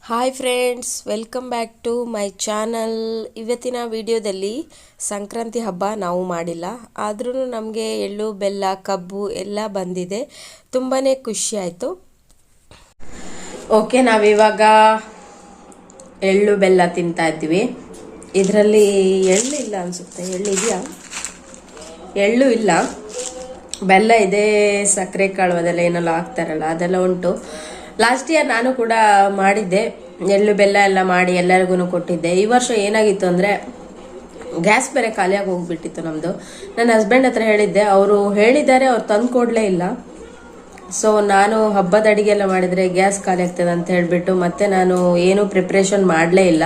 Hi friends, welcome back to my channel. ಇವತ್ತಿನ ವಿಡಿಯೋದಲ್ಲಿ ಸಂಕ್ರಾಂತಿ ಹಬ್ಬ ನಾವು ಮಾಡಿಲ್ಲ, ಆದ್ರೂ ನಮಗೆ ಎಳ್ಳು ಬೆಲ್ಲ ಕಬ್ಬು ಎಲ್ಲ ಬಂದಿದೆ. ತುಂಬಾ ಖುಷಿ ಆಯಿತು. ಓಕೆ, ನಾವಿವಾಗ ಎಳ್ಳು ಬೆಲ್ಲ ತಿಂತಾ ಇದ್ವಿ. ಇದರಲ್ಲಿ ಎಳ್ಳು ಇಲ್ಲ ಅನಿಸುತ್ತೆ. ಎಳ್ಳು ಇದೆಯಾ? ಎಳ್ಳು ಇಲ್ಲ, ಬೆಲ್ಲ ಇದೆ, ಸಕ್ಕರೆ ಕಾಳು ಅದೆಲ್ಲ ಏನೆಲ್ಲ ಹಾಕ್ತಾರಲ್ಲ ಅದೆಲ್ಲ ಉಂಟು. ಲಾಸ್ಟ್ ಇಯರ್ ನಾನು ಕೂಡ ಮಾಡಿದ್ದೆ, ಎಳ್ಳು ಬೆಲ್ಲ ಎಲ್ಲ ಮಾಡಿ ಎಲ್ಲರಿಗೂ ಕೊಟ್ಟಿದ್ದೆ. ಈ ವರ್ಷ ಏನಾಗಿತ್ತು ಅಂದರೆ ಗ್ಯಾಸ್ ಬೇರೆ ಖಾಲಿಯಾಗಿ ಹೋಗ್ಬಿಟ್ಟಿತ್ತು ನಮ್ಮದು. ನನ್ನ ಹಸ್ಬೆಂಡ್ ಹತ್ರ ಹೇಳಿದ್ದೆ, ಅವರು ಹೇಳಿದ್ದಾರೆ, ಅವ್ರು ತಂದು ಕೊಡಲೇ ಇಲ್ಲ. ಸೊ ನಾನು ಹಬ್ಬದ ಅಡಿಗೆ ಎಲ್ಲ ಮಾಡಿದರೆ ಗ್ಯಾಸ್ ಖಾಲಿ ಆಗ್ತದೆ ಅಂತ ಹೇಳಿಬಿಟ್ಟು ಮತ್ತೆ ನಾನು ಏನೂ ಪ್ರಿಪ್ರೇಷನ್ ಮಾಡಲೇ ಇಲ್ಲ.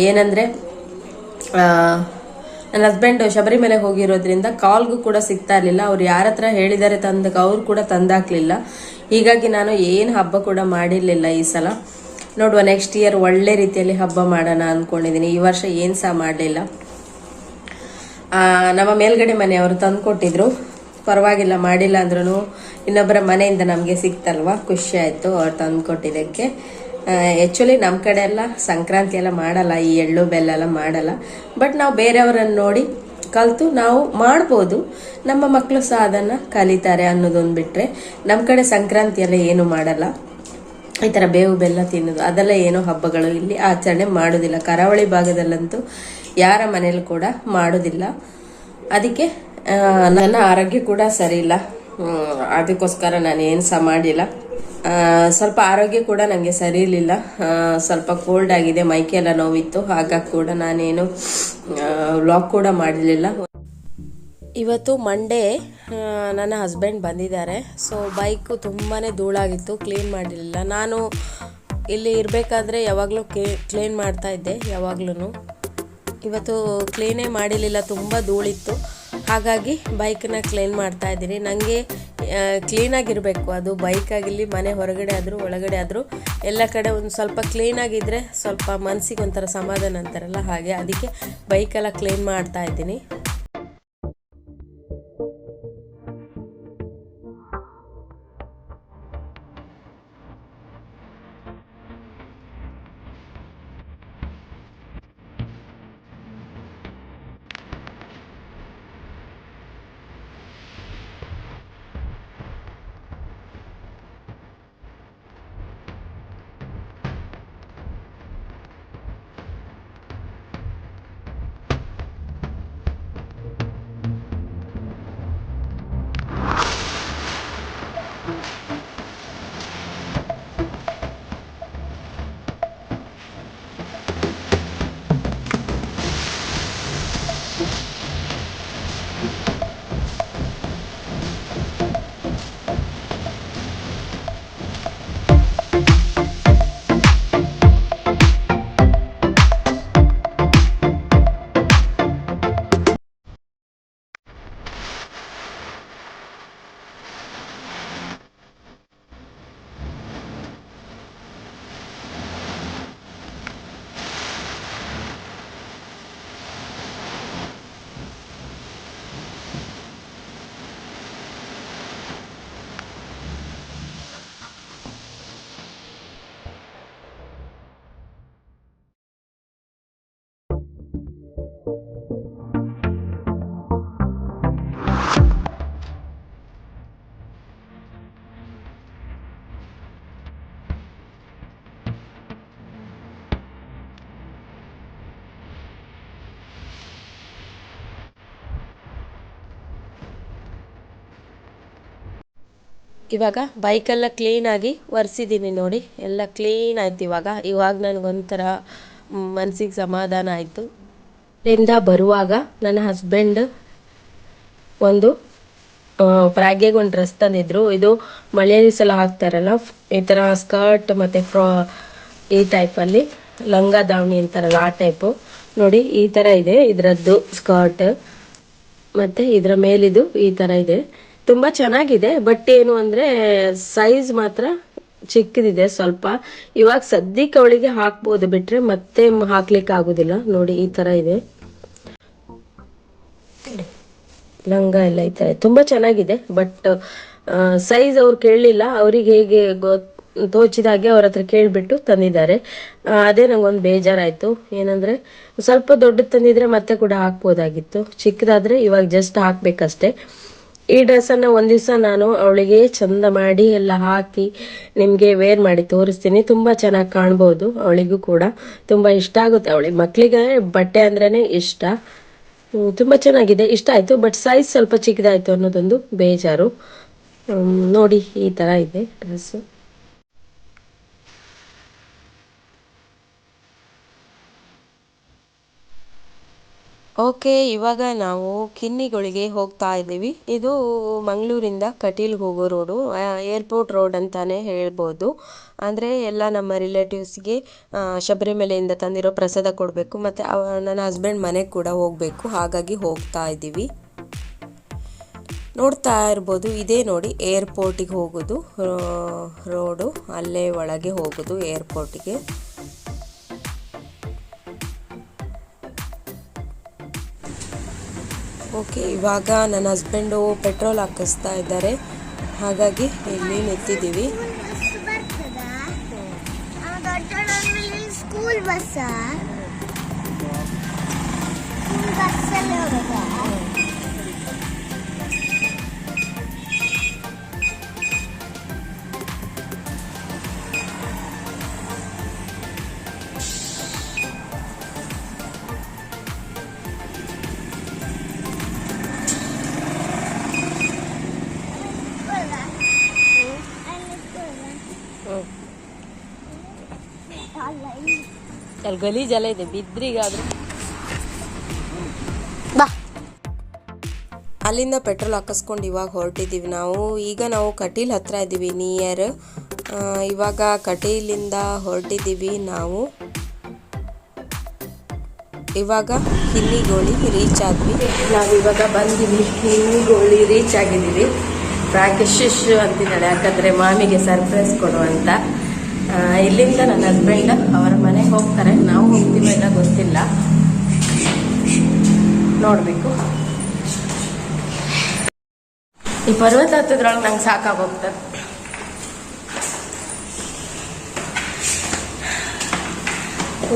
ಏನಂದರೆ ನನ್ನ ಹಸ್ಬೆಂಡ್ ಶಬರಿಮಲೆ ಹೋಗಿರೋದ್ರಿಂದ ಕಾಲ್ಗೂ ಕೂಡ ಸಿಗ್ತಾ ಇರಲಿಲ್ಲ. ಅವ್ರು ಯಾರ ಹತ್ರ ಹೇಳಿದ್ದಾರೆ ತಂದಕ್ಕೆ ಅವ್ರು ಕೂಡ ತಂದಾಕ್ಲಿಲ್ಲ. ಹೀಗಾಗಿ ನಾನು ಏನು ಹಬ್ಬ ಕೂಡ ಮಾಡಿರಲಿಲ್ಲ ಈ ಸಲ. ನೋಡುವ, ನೆಕ್ಸ್ಟ್ ಇಯರ್ ಒಳ್ಳೆ ರೀತಿಯಲ್ಲಿ ಹಬ್ಬ ಮಾಡೋಣ ಅಂದ್ಕೊಂಡಿದ್ದೀನಿ. ಈ ವರ್ಷ ಏನು ಸಹ ಮಾಡಲಿಲ್ಲ. ನಮ್ಮ ಮೇಲ್ಗಡೆ ಮನೆಯವರು ತಂದು ಕೊಟ್ಟಿದ್ರು, ಪರವಾಗಿಲ್ಲ, ಮಾಡಿಲ್ಲ ಅಂದ್ರೂ ಇನ್ನೊಬ್ಬರ ಮನೆಯಿಂದ ನಮಗೆ ಸಿಕ್ತಲ್ವಾ, ಖುಷಿ ಆಯಿತು ಅವ್ರು ತಂದು ಕೊಟ್ಟಿದ್ದಕ್ಕೆ. ಆ್ಯಕ್ಚುಲಿ ನಮ್ಮ ಕಡೆ ಎಲ್ಲ ಸಂಕ್ರಾಂತಿ ಎಲ್ಲ ಮಾಡಲ್ಲ, ಈ ಎಳ್ಳು ಬೆಲ್ಲ ಎಲ್ಲ ಮಾಡಲ್ಲ. ಬಟ್ ನಾವು ಬೇರೆಯವರನ್ನು ನೋಡಿ ಕಲಿತು ನಾವು ಮಾಡ್ಬೋದು, ನಮ್ಮ ಮಕ್ಕಳು ಸಹ ಅದನ್ನು ಕಲಿತಾರೆ ಅನ್ನೋದೊಂದು ಬಿಟ್ಟರೆ ನಮ್ಮ ಕಡೆ ಸಂಕ್ರಾಂತಿ ಎಲ್ಲ ಏನು ಮಾಡಲ್ಲ. ಈ ಥರ ಬೇವು ಬೆಲ್ಲ ತಿನ್ನೋದು ಅದೆಲ್ಲ ಏನೋ ಹಬ್ಬಗಳು ಇಲ್ಲಿ ಆಚರಣೆ ಮಾಡೋದಿಲ್ಲ. ಕರಾವಳಿ ಭಾಗದಲ್ಲಂತೂ ಯಾರ ಮನೇಲಿ ಕೂಡ ಮಾಡೋದಿಲ್ಲ. ಅದಕ್ಕೆ ನನ್ನ ಆರೋಗ್ಯ ಕೂಡ ಸರಿ ಇಲ್ಲ, ಅದಕ್ಕೋಸ್ಕರ ನಾನು ಏನು ಸಹ ಮಾಡಿಲ್ಲ. ಸ್ವಲ್ಪ ಆರೋಗ್ಯ ಕೂಡ ನನಗೆ ಸರಿ ಇರಲಿಲ್ಲ, ಸ್ವಲ್ಪ ಕೋಲ್ಡ್ ಆಗಿದೆ, ಮೈಕೆಲ್ಲ ನೋವಿತ್ತು. ಹಾಗಾಗಿ ಕೂಡ ನಾನೇನು ವ್ಲಾಗ್ ಕೂಡ ಮಾಡಲಿಲ್ಲ. ಇವತ್ತು ಮಂಡೇ, ನನ್ನ ಹಸ್ಬೆಂಡ್ ಬಂದಿದ್ದಾರೆ. ಸೊ ಬೈಕು ತುಂಬಾ ಧೂಳಾಗಿತ್ತು, ಕ್ಲೀನ್ ಮಾಡಿರಲಿಲ್ಲ. ನಾನು ಇಲ್ಲಿ ಇರಬೇಕಾದ್ರೆ ಯಾವಾಗಲೂ ಕ್ಲೀನ್ ಮಾಡ್ತಾ ಇದ್ದೆ ಯಾವಾಗ್ಲೂ. ಇವತ್ತು ಕ್ಲೀನೇ ಮಾಡಿರಲಿಲ್ಲ, ತುಂಬ ಧೂಳಿತ್ತು. ಹಾಗಾಗಿ ಬೈಕನ್ನ ಕ್ಲೀನ್ ಮಾಡ್ತಾ ಇದ್ದೀನಿ. ನನಗೆ ಕ್ಲೀನಾಗಿರಬೇಕು, ಅದು ಬೈಕಾಗಿರಲಿ, ಮನೆ ಹೊರಗಡೆ ಆದರೂ ಒಳಗಡೆ ಆದರೂ ಎಲ್ಲ ಕಡೆ ಒಂದು ಸ್ವಲ್ಪ ಕ್ಲೀನಾಗಿದ್ದರೆ ಸ್ವಲ್ಪ ಮನಸ್ಸಿಗೆ ಒಂಥರ ಸಮಾಧಾನ ಅಂತಾರಲ್ಲ ಹಾಗೆ. ಅದಕ್ಕೆ ಬೈಕೆಲ್ಲ ಕ್ಲೀನ್ ಮಾಡ್ತಾ ಇದ್ದೀನಿ. ಇವಾಗ ಬೈಕೆಲ್ಲ ಕ್ಲೀನಾಗಿ ಒರೆಸಿದ್ದೀನಿ ನೋಡಿ, ಎಲ್ಲ ಕ್ಲೀನ್ ಆಯ್ತು. ಇವಾಗ ನನಗೊಂಥರ ಮನಸ್ಸಿಗೆ ಸಮಾಧಾನ ಆಯಿತು. ಇದರಿಂದ ಬರುವಾಗ ನನ್ನ ಹಸ್ಬೆಂಡ್ ಒಂದು ಫ್ರಾಗಿಗೆ ಒಂದು ಡ್ರೆಸ್ ತಂದಿದ್ರು. ಇದು ಮಳೆಯಲ್ಲಿ ಸಲ ಹಾಕ್ತಾರಲ್ಲ, ಈ ಥರ ಸ್ಕರ್ಟ್ ಮತ್ತು ಈ ಟೈಪಲ್ಲಿ ಲಂಗ ದಾವಣಿ ಅಂತಾರಲ್ಲ ಆ ಟೈಪು ನೋಡಿ. ಈ ಥರ ಇದೆ ಇದರದ್ದು ಸ್ಕರ್ಟ್, ಮತ್ತು ಇದರ ಮೇಲಿದು ಈ ಥರ ಇದೆ. ತುಂಬ ಚೆನ್ನಾಗಿದೆ. ಬಟ್ ಏನು ಅಂದರೆ ಸೈಜ್ ಮಾತ್ರ ಚಿಕ್ಕದಿದೆ ಸ್ವಲ್ಪ. ಇವಾಗ ಸದ್ಯಕ್ಕೆ ಅವಳಿಗೆ ಹಾಕ್ಬೋದು, ಬಿಟ್ಟರೆ ಮತ್ತೆ ಹಾಕ್ಲಿಕ್ಕೆ ಆಗೋದಿಲ್ಲ ನೋಡಿ. ಈ ಥರ ಇದೆ ಲಂಗ ಎಲ್ಲ, ಈ ಥರ ತುಂಬ ಚೆನ್ನಾಗಿದೆ. ಬಟ್ ಸೈಜ್ ಅವ್ರು ಕೇಳಲಿಲ್ಲ. ಅವ್ರಿಗೆ ಹೇಗೆ ತೋಚಿದಾಗೆ ಅವ್ರ ಹತ್ರ ಕೇಳಿಬಿಟ್ಟು ತಂದಿದ್ದಾರೆ. ಅದೇ ನಂಗೊಂದು ಬೇಜಾರಾಯಿತು. ಏನಂದರೆ ಸ್ವಲ್ಪ ದೊಡ್ಡದು ತಂದಿದ್ರೆ ಮತ್ತೆ ಕೂಡ ಹಾಕ್ಬೋದಾಗಿತ್ತು. ಚಿಕ್ಕದಾದರೆ ಇವಾಗ ಜಸ್ಟ್ ಹಾಕಬೇಕಷ್ಟೆ. ಈ ಡ್ರೆಸ್ಸನ್ನು ಒಂದು ದಿವಸ ನಾನು ಅವಳಿಗೆ ಚಂದ ಮಾಡಿ ಎಲ್ಲ ಹಾಕಿ ನಿಮಗೆ ವೇರ್ ಮಾಡಿ ತೋರಿಸ್ತೀನಿ. ತುಂಬ ಚೆನ್ನಾಗಿ ಕಾಣ್ಬೋದು. ಅವಳಿಗೂ ಕೂಡ ತುಂಬ ಇಷ್ಟ ಆಗುತ್ತೆ. ಅವಳಿಗೆ ಮಕ್ಕಳಿಗೆ ಬಟ್ಟೆ ಅಂದ್ರೇ ಇಷ್ಟ. ತುಂಬ ಚೆನ್ನಾಗಿದೆ, ಇಷ್ಟ ಆಯಿತು. ಬಟ್ ಸೈಜ್ ಸ್ವಲ್ಪ ಚಿಕ್ಕದಾಯಿತು ಅನ್ನೋದೊಂದು ಬೇಜಾರು. ನೋಡಿ ಈ ಥರ ಇದೆ ಡ್ರೆಸ್ಸು. ಓಕೆ, ಇವಾಗ ನಾವು ಕಿನ್ನಿಗಳಿಗೆ ಹೋಗ್ತಾ ಇದ್ದೀವಿ. ಇದು ಮಂಗಳೂರಿಂದ ಕಟೀಲ್ಗೆ ಹೋಗೋ ರೋಡು, ಏರ್ಪೋರ್ಟ್ ರೋಡ್ ಅಂತಾನೆ ಹೇಳ್ಬೋದು. ಅಂದರೆ ಎಲ್ಲ ನಮ್ಮ ರಿಲೇಟಿವ್ಸ್ಗೆ ಶಬರಿಮಲೆಯಿಂದ ತಂದಿರೋ ಪ್ರಸಾದ ಕೊಡಬೇಕು, ಮತ್ತು ನನ್ನ ಹಸ್ಬೆಂಡ್ ಮನೆಗೆ ಕೂಡ ಹೋಗಬೇಕು. ಹಾಗಾಗಿ ಹೋಗ್ತಾ ಇದ್ದೀವಿ. ನೋಡ್ತಾ ಇರ್ಬೋದು, ಇದೇ ನೋಡಿ ಏರ್ಪೋರ್ಟಿಗೆ ಹೋಗೋದು ರೋಡು. ಅಲ್ಲೇ ಒಳಗೆ ಹೋಗೋದು ಏರ್ಪೋರ್ಟಿಗೆ. ಓಕೆ, ಇವಾಗ ನನ್ನ ಹಸ್ಬೆಂಡು ಪೆಟ್ರೋಲ್ ಹಾಕಿಸ್ತಾ ಇದ್ದಾರೆ. ಹಾಗಾಗಿ ಇಲ್ಲಿ ನಿಂತಿದ್ದೀವಿ. ಸ್ಕೂಲ್ ಬಸ್ ಅಲ್ಲಿ ಗಲೀಜೆಲ್ಲ ಇದೆ, ಬಿದ್ರಿಗಾದ್ರೂ ಬಾ. ಅಲ್ಲಿಂದ ಪೆಟ್ರೋಲ್ ಹಾಕಿಸ್ಕೊಂಡು ಇವಾಗ ಹೊರಟಿದ್ದೀವಿ ನಾವು. ಈಗ ನಾವು ಕಟೀಲ್ ಹತ್ರ ಇದ್ದೀವಿ, ನಿಯರ್. ಇವಾಗ ಕಟೀಲಿಂದ ಹೊರಟಿದ್ದೀವಿ ನಾವು. ಇವಾಗ ಹಿನ್ನಿಗೋಳಿ ರೀಚ್ ಆದ್ವಿ. ನಾವಿವಾಗ ಬಂದಿವಿ, ಹಿನ್ನಿಗೋಳಿ ರೀಚ್ ಆಗಿದ್ದೀವಿ. ರಾಕೇಶ್ ಅಂತಿದ್ದಾಳೆ, ಯಾಕಂದರೆ ಮಾಮಿಗೆ ಸರ್ಪ್ರೈಸ್ ಕೊಡುವಂತ. ಇಲ್ಲಿಂದ ನನ್ನ ಹಸ್ಬೆಂಡ್ ಅವರ ಮನೆಗೆ ಹೋಗ್ತಾರೆ. ನಾವು ಹೋಗ್ತೀವಿ ಎಲ್ಲ ಗೊತ್ತಿಲ್ಲ, ನೋಡಬೇಕು. ಈ ಪರ್ವತ ಹತ್ತದ್ರೊಳಗೆ ನಂಗೆ ಸಾಕಾಗೋಗ್ತದೆ.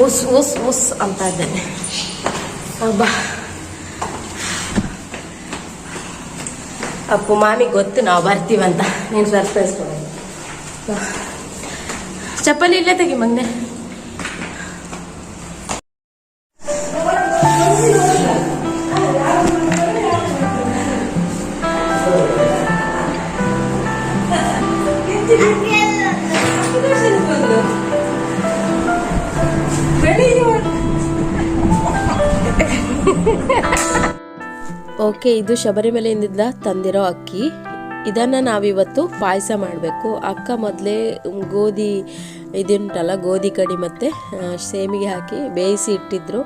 ಓಸ್ ಓಸ್ ಓಸ್ ಅಂತ ಇದ್ದೇನೆ. ಅಬ್ಬಾ, ಅಪ್ಪು ಮಾಮಿಗೆ ಗೊತ್ತು ನಾವು ಬರ್ತೀವಂತ. ನೀನು ಸರ್ಪ್ರೈಸ್ ಕೊಡ. ಚಪ್ಪಲಿ ಇಲ್ಲೇ ತೆಗಿ ಮಗ್ನೆ. ಓಕೆ, ಇದು ಶಬರಿಮಲೆಯಿಂದ ತಂದಿರೋ ಅಕ್ಕಿ. ಇದನ್ನು ನಾವಿವತ್ತು ಪಾಯಸ ಮಾಡಬೇಕು. ಅಕ್ಕ ಮೊದಲೇ ಗೋಧಿ ಇದುಂಟಲ್ಲ, ಗೋಧಿ ಕಡಿ ಮತ್ತು ಸೇಮಿಗೆ ಹಾಕಿ ಬೇಯಿಸಿ ಇಟ್ಟಿದ್ರು.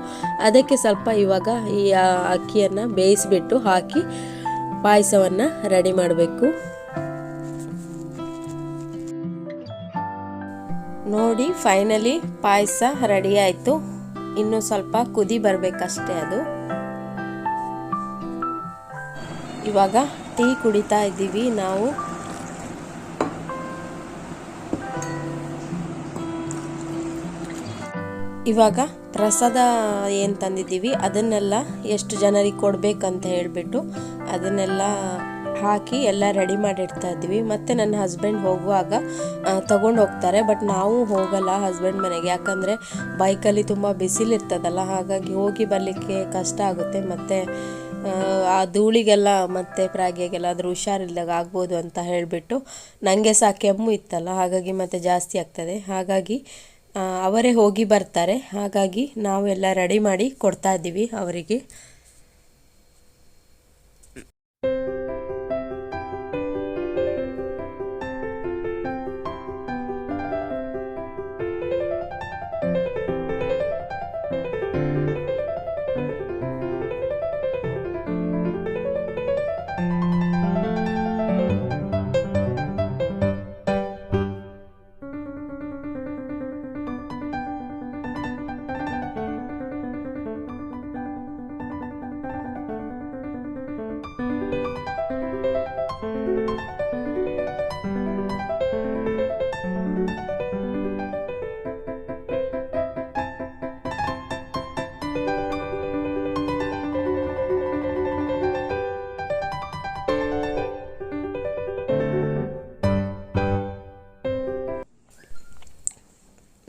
ಅದಕ್ಕೆ ಸ್ವಲ್ಪ ಇವಾಗ ಈ ಅಕ್ಕಿಯನ್ನು ಬೇಯಿಸಿಬಿಟ್ಟು ಹಾಕಿ ಪಾಯಸವನ್ನು ರೆಡಿ ಮಾಡಬೇಕು. ನೋಡಿ, ಫೈನಲಿ ಪಾಯಸ ರೆಡಿ ಆಯಿತು. ಇನ್ನೂ ಸ್ವಲ್ಪ ಕುದಿ ಬರಬೇಕಷ್ಟೇ ಅದು. ಇವಾಗ ಟೀ ಕುಡಿತಾ ಇದ್ದೀವಿ ನಾವು. ಇವಾಗ ಪ್ರಸಾದ ಏನು ತಂದಿದ್ದೀವಿ ಅದನ್ನೆಲ್ಲ ಎಷ್ಟು ಜನರಿಗೆ ಕೊಡಬೇಕಂತ ಹೇಳಿಬಿಟ್ಟು ಅದನ್ನೆಲ್ಲ ಹಾಕಿ ಎಲ್ಲ ರೆಡಿ ಮಾಡಿಡ್ತಾ ಇದ್ದೀವಿ. ಮತ್ತು ನನ್ನ ಹಸ್ಬೆಂಡ್ ಹೋಗುವಾಗ ತಗೊಂಡು ಹೋಗ್ತಾರೆ. ಬಟ್ ನಾವು ಹೋಗಲ್ಲ ಹಸ್ಬೆಂಡ್ ಮನೆಗೆ, ಯಾಕಂದರೆ ಬೈಕಲ್ಲಿ ತುಂಬ ಬಿಸಿಲಿರ್ತದಲ್ಲ. ಹಾಗಾಗಿ ಹೋಗಿ ಬರಲಿಕ್ಕೆ ಕಷ್ಟ ಆಗುತ್ತೆ. ಮತ್ತು ಆ ಧೂಳಿಗೆಲ್ಲ ಮತ್ತು ಪ್ರಾಗಿಗೆಲ್ಲ ಅದ್ರ ಹುಷಾರಿಲ್ದಾಗ ಆಗ್ಬೋದು ಅಂತ ಹೇಳಿಬಿಟ್ಟು, ನನಗೆ ಸಹ ಕೆಮ್ಮು ಇತ್ತಲ್ಲ, ಹಾಗಾಗಿ ಮತ್ತೆ ಜಾಸ್ತಿ ಆಗ್ತದೆ. ಹಾಗಾಗಿ ಅವರೇ ಹೋಗಿ ಬರ್ತಾರೆ. ಹಾಗಾಗಿ ನಾವೆಲ್ಲ ರೆಡಿ ಮಾಡಿ ಕೊಡ್ತಾ ಇದ್ದೀವಿ ಅವರಿಗೆ.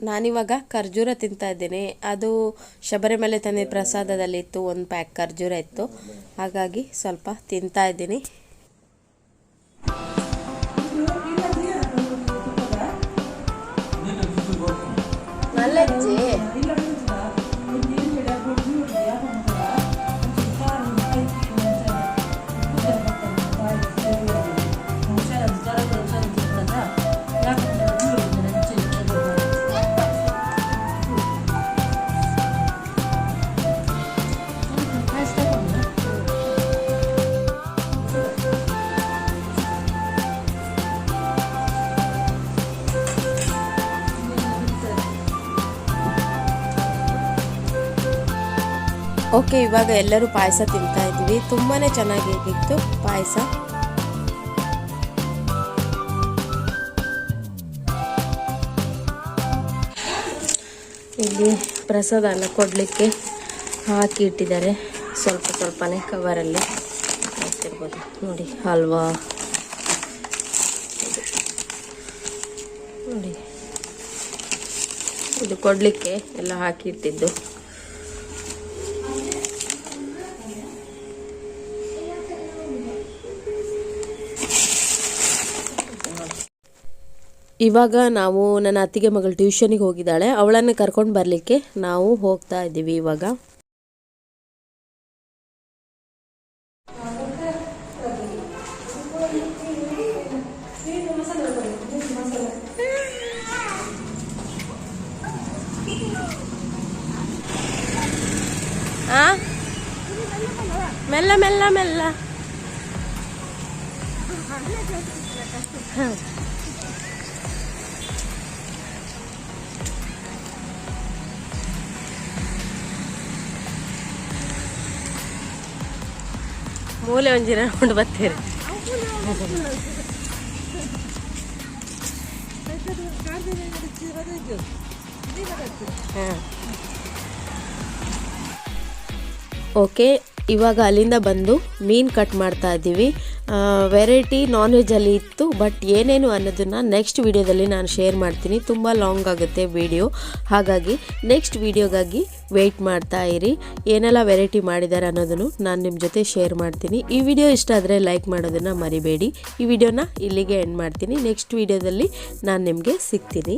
ನಾನಿವಾಗ ಖರ್ಜೂರ ತಿಂತಾ ಇದ್ದೀನಿ. ಅದು ಶಬರಿಮಲೆ ತಂದಿದ್ದ ಪ್ರಸಾದದಲ್ಲಿತ್ತು, ಒಂದು ಪ್ಯಾಕ್ ಖರ್ಜೂರ ಇತ್ತು, ಹಾಗಾಗಿ ಸ್ವಲ್ಪ ತಿಂತಾ ಇದ್ದೀನಿ. ಓಕೆ, ಇವಾಗ ಎಲ್ಲರೂ ಪಾಯಸ ತಿಂತಾ ಇದ್ವಿ. ತುಂಬಾ ಚೆನ್ನಾಗಿತ್ತು ಪಾಯಸ. ಇಲ್ಲಿ ಪ್ರಸಾದ ಎಲ್ಲ ಕೊಡಲಿಕ್ಕೆ ಹಾಕಿ ಇಟ್ಟಿದ್ದಾರೆ. ಸ್ವಲ್ಪ ಸ್ವಲ್ಪನೇ ಕವರಲ್ಲಿ ಹಾಕ್ತಿರ್ಬೋದು ನೋಡಿ. ಹಲ್ವಾ ನೋಡಿ, ಇದು ಕೊಡಲಿಕ್ಕೆ ಎಲ್ಲ ಹಾಕಿ ಇಟ್ಟಿದ್ದು. ಇವಾಗ ನಾವು ನನ್ನ ಅತ್ತಿಗೆ ಮಗಳು ಟ್ಯೂಷನಿಗೆ ಹೋಗಿದ್ದಾಳೆ, ಅವಳನ್ನು ಕರ್ಕೊಂಡು ಬರಲಿಕ್ಕೆ ನಾವು ಹೋಗ್ತಾ ಇದ್ದೀವಿ ಇವಾಗ. ಮೆಲ್ಲ ಮೆಲ್ಲ ಮೆಲ್ಲ. ಮೂಲೆ ಒಂಜಿನ ಕೊಂಡು ಬರ್ತೀರಿ. ಓಕೆ, ಇವಾಗ ಅಲ್ಲಿಂದ ಬಂದು ಮೀನು ಕಟ್ ಮಾಡ್ತಾ ಇದ್ದೀವಿ. ವೆರೈಟಿ ನಾನ್ ವೆಜ್ಜಲ್ಲಿ ಇತ್ತು, ಬಟ್ ಏನೇನು ಅನ್ನೋದನ್ನು ನೆಕ್ಸ್ಟ್ ವಿಡಿಯೋದಲ್ಲಿ ನಾನು ಶೇರ್ ಮಾಡ್ತೀನಿ. ತುಂಬ ಲಾಂಗ್ ಆಗುತ್ತೆ ವಿಡಿಯೋ, ಹಾಗಾಗಿ ನೆಕ್ಸ್ಟ್ ವಿಡಿಯೋಗಾಗಿ ವೆಯ್ಟ್ ಮಾಡ್ತಾ ಇರಿ. ಏನೆಲ್ಲ ವೆರೈಟಿ ಮಾಡಿದ್ದಾರೆ ಅನ್ನೋದನ್ನು ನಾನು ನಿಮ್ಮ ಜೊತೆ ಶೇರ್ ಮಾಡ್ತೀನಿ. ಈ ವಿಡಿಯೋ ಇಷ್ಟ ಆದರೆ ಲೈಕ್ ಮಾಡೋದನ್ನು ಮರಿಬೇಡಿ. ಈ ವಿಡಿಯೋನ ಇಲ್ಲಿಗೆ ಎಂಡ್ ಮಾಡ್ತೀನಿ. ನೆಕ್ಸ್ಟ್ ವಿಡಿಯೋದಲ್ಲಿ ನಾನು ನಿಮಗೆ ಸಿಗ್ತೀನಿ.